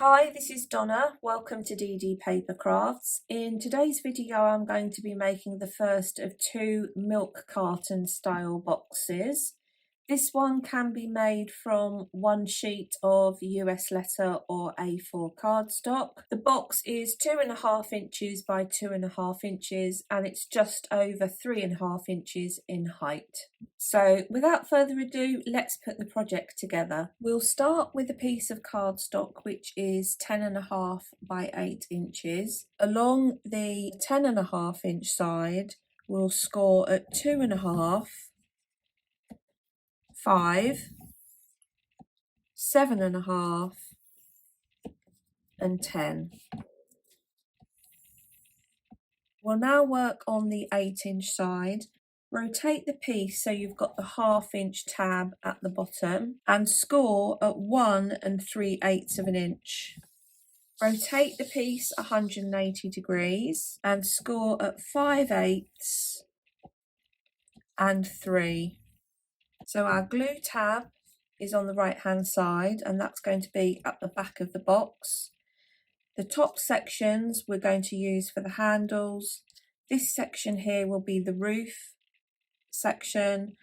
Hi, this is Donna. Welcome to DD Paper Crafts. In today's video, I'm going to be making the first of two milk carton style boxes. This one can be made from one sheet of US letter or A4 cardstock. The box is 2.5 inches by 2.5 inches and it's just over 3.5 inches in height. So without further ado, let's put the project together. We'll start with a piece of cardstock which is 10.5 by 8 inches. Along the 10.5 inch side, we'll score at 2.5, 5, 7.5 and 10. We'll now work on the 8 inch side. Rotate the piece so you've got the 1/2 inch tab at the bottom and score at 1 3/8 of an inch. Rotate the piece 180 degrees and score at 5/8 and 3. So our glue tab is on the right hand side and that's going to be at the back of the box. The top sections we're going to use for the handles. This section here will be the roof section,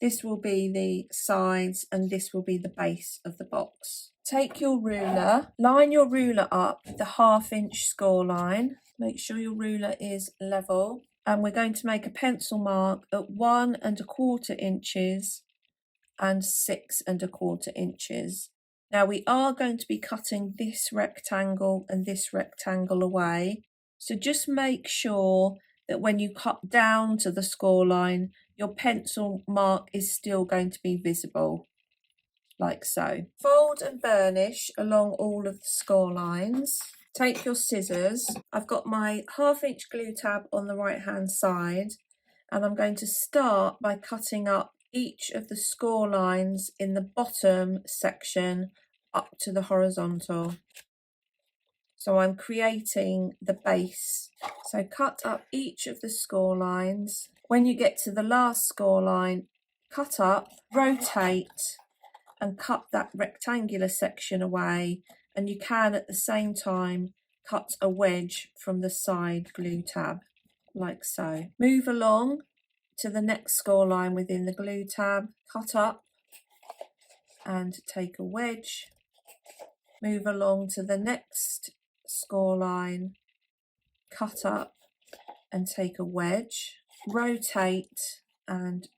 this will be the sides and this will be the base of the box. Take your ruler, line your ruler up with the 1/2 inch score line, make sure your ruler is level, and we're going to make a pencil mark at 1 1/4 inches and 6 1/4 inches. Now we are going to be cutting this rectangle and this rectangle away, so just make sure that when you cut down to the score line, your pencil mark is still going to be visible, like so. Fold and burnish along all of the score lines. Take your scissors. I've got my 1/2 inch glue tab on the right hand side and I'm going to start by cutting up each of the score lines in the bottom section up to the horizontal. So I'm creating the base. So cut up each of the score lines. When you get to the last score line, cut up, rotate and cut that rectangular section away, and you can at the same time cut a wedge from the side glue tab, like so. Move along to the next score line within the glue tab, cut up and take a wedge. Move along to the next score line, cut up and take a wedge, rotate and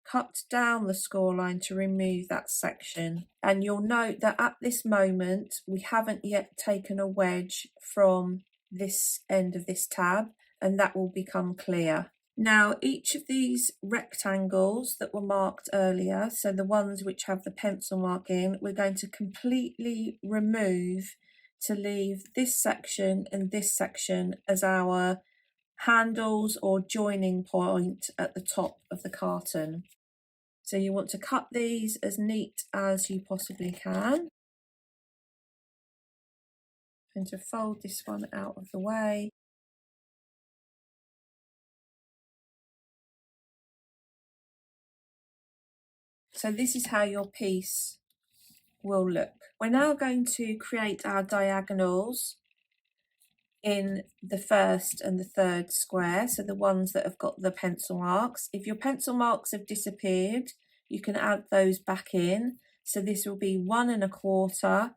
cut down the score line to remove that section. And you'll note that at this moment we haven't yet taken a wedge from this end of this tab, and that will become clear. Now each of these rectangles that were marked earlier, so the ones which have the pencil mark in, we're going to completely remove to leave this section and this section as our handles or joining point at the top of the carton. So you want to cut these as neat as you possibly can. And to fold this one out of the way. So this is how your piece will look. We're now going to create our diagonals in the first and the third square, so the ones that have got the pencil marks. If your pencil marks have disappeared, you can add those back in. So this will be 1 1/4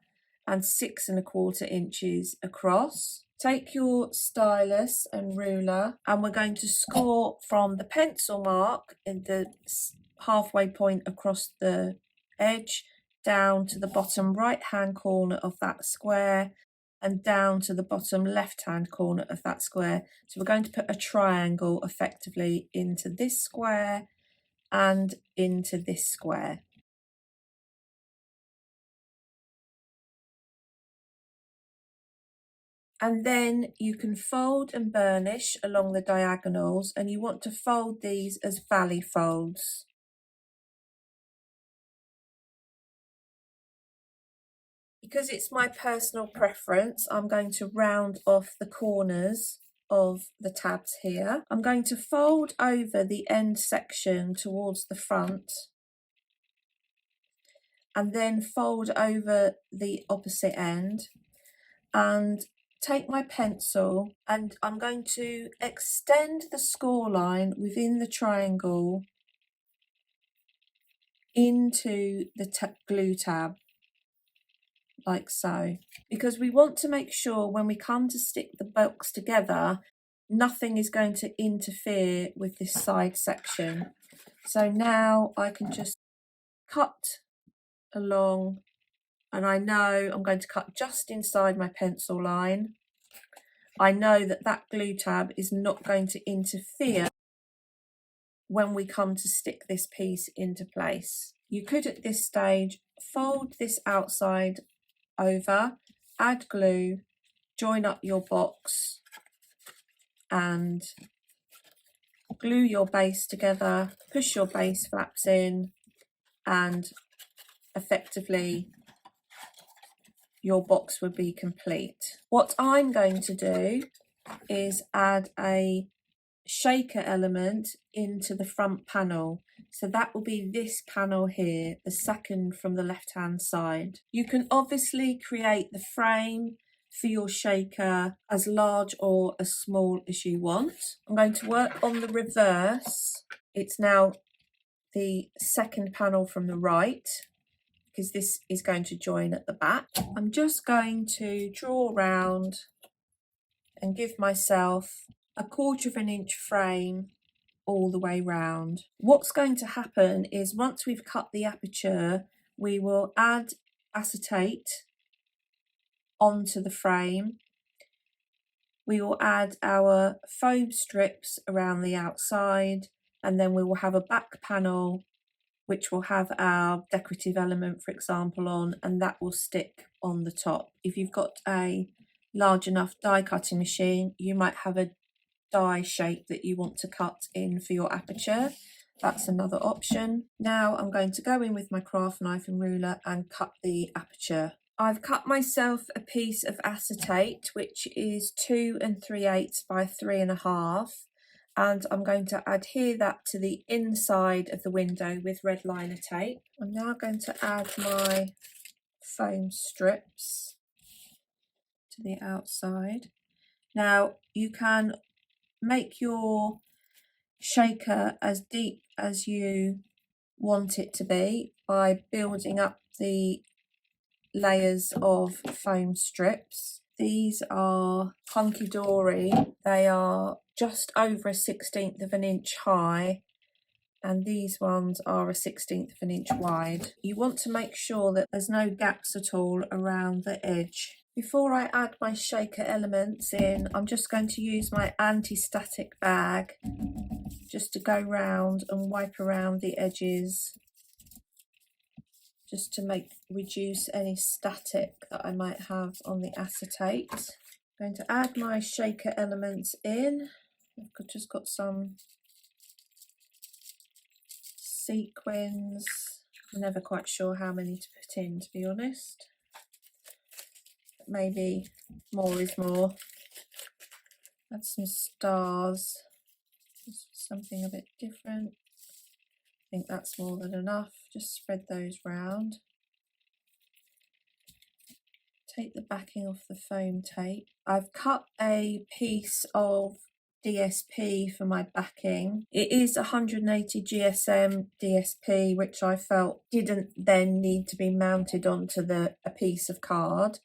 and 6 1/4 inches across. Take your stylus and ruler and we're going to score from the pencil mark in the halfway point across the edge down to the bottom right hand corner of that square and down to the bottom left hand corner of that square. So we're going to put a triangle effectively into this square and into this square. And then you can fold and burnish along the diagonals, and you want to fold these as valley folds. Because it's my personal preference, I'm going to round off the corners of the tabs here. I'm going to fold over the end section towards the front and then fold over the opposite end. and take my pencil, and I'm going to extend the score line within the triangle into the glue tab, like so, because we want to make sure when we come to stick the box together, nothing is going to interfere with this side section. So now I can just cut along, and I know I'm going to cut just inside my pencil line. I know that that glue tab is not going to interfere when we come to stick this piece into place. You could at this stage fold this outside over, add glue, join up your box and glue your base together, push your base flaps in, and effectively your box would be complete. What I'm going to do is add a shaker element into the front panel. So that will be this panel here, the second from the left hand side. You can obviously create the frame for your shaker as large or as small as you want. I'm going to work on the reverse. It's now the second panel from the right, because this is going to join at the back. I'm just going to draw around and give myself a 1/4 of an inch frame all the way round. What's going to happen is once we've cut the aperture, we will add acetate onto the frame. We will add our foam strips around the outside, and then we will have a back panel which will have our decorative element, for example, on, and that will stick on the top. If you've got a large enough die cutting machine, you might have a die shape that you want to cut in for your aperture. That's another option. Now I'm going to go in with my craft knife and ruler and cut the aperture. I've cut myself a piece of acetate, which is 2 3/8 by 3.5, and I'm going to adhere that to the inside of the window with red liner tape. I'm now going to add my foam strips to the outside. Now you can make your shaker as deep as you want it to be by building up the layers of foam strips. These are hunky dory. They are just over a 1/16 of an inch high, and these ones are a 1/16 of an inch wide. You want to make sure that there's no gaps at all around the edge. Before I add my shaker elements in, I'm just going to use my anti-static bag just to go round and wipe around the edges, just to reduce any static that I might have on the acetate. I'm going to add my shaker elements in. I've just got some sequins. I'm never quite sure how many to put in, to be honest. Maybe more is more. Add some stars, just something a bit different. I think that's more than enough. Just spread those round. Take the backing off the foam tape. I've cut a piece of DSP for my backing. It is 180 GSM DSP, which I felt didn't then need to be mounted onto a piece of card.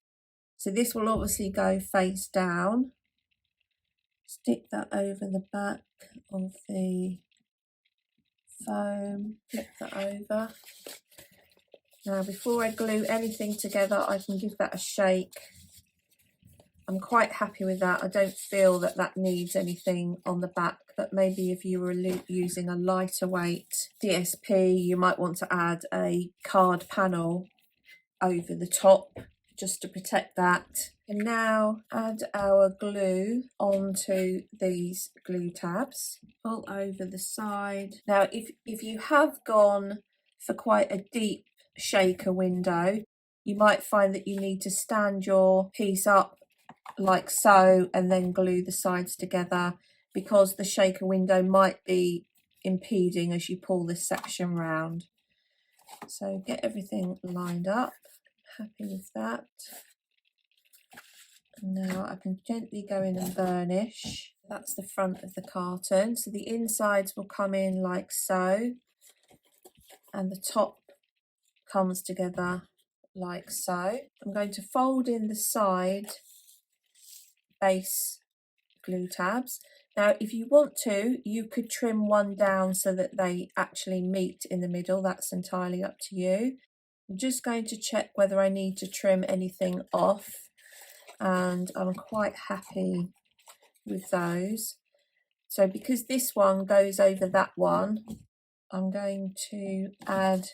So this will obviously go face down. Stick that over the back of the foam, flip that over. Now before I glue anything together, I can give that a shake. I'm quite happy with that. I don't feel that that needs anything on the back, but maybe if you were using a lighter weight DSP, you might want to add a card panel over the top just to protect that. And now add our glue onto these glue tabs, all over the side. Now if you have gone for quite a deep shaker window, you might find that you need to stand your piece up like so and then glue the sides together, because the shaker window might be impeding as you pull this section round. So get everything lined up. Happy with that. Now I can gently go in and burnish. That's the front of the carton. So the insides will come in like so, and the top comes together like so. I'm going to fold in the side base glue tabs. Now if you want to, you could trim one down so that they actually meet in the middle. That's entirely up to you. I'm just going to check whether I need to trim anything off, and I'm quite happy with those. So because this one goes over that one, I'm going to add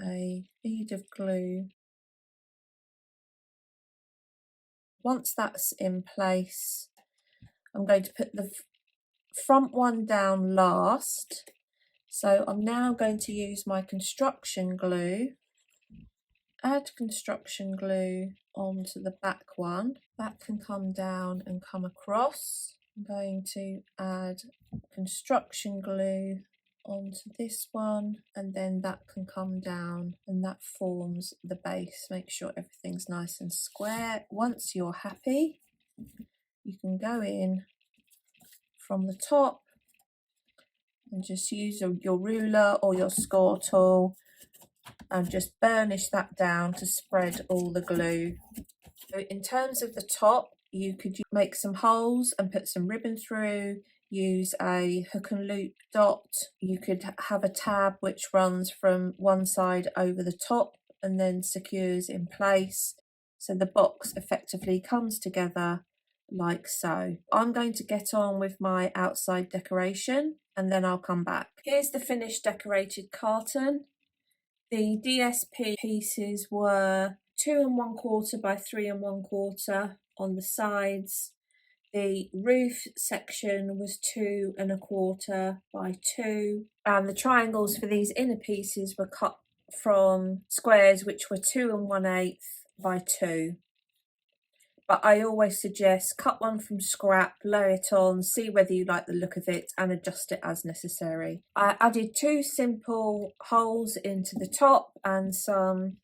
a bead of glue. Once that's in place, I'm going to put the front one down last. So I'm now going to use my construction glue, add construction glue onto the back one. That can come down and come across. I'm going to add construction glue onto this one, and then that can come down and that forms the base. Make sure everything's nice and square. Once you're happy, you can go in from the top and just use your ruler or your score tool and just burnish that down to spread all the glue. So in terms of the top, you could make some holes and put some ribbon through, use a hook and loop dot. You could have a tab which runs from one side over the top and then secures in place, so the box effectively comes together like so. I'm going to get on with my outside decoration and then I'll come back. Here's the finished decorated carton. The DSP pieces were 2 1/4 by 3 1/4 on the sides. The roof section was 2 1/4 by 2, and the triangles for these inner pieces were cut from squares which were 2 1/8 by 2. But I always suggest cut one from scrap, lay it on, see whether you like the look of it and adjust it as necessary. I added 2 simple holes into the top and some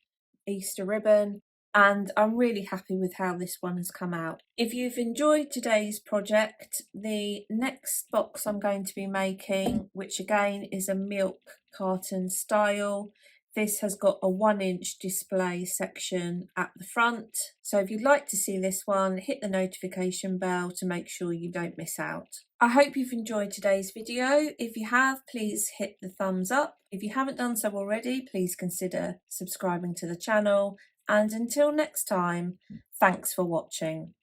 Easter ribbon, and I'm really happy with how this one has come out. If you've enjoyed today's project, the next box I'm going to be making, which again is a milk carton style, this has got a 1-inch display section at the front. So if you'd like to see this one, hit the notification bell to make sure you don't miss out. I hope you've enjoyed today's video. If you have, please hit the thumbs up. If you haven't done so already, please consider subscribing to the channel. And until next time, thanks for watching.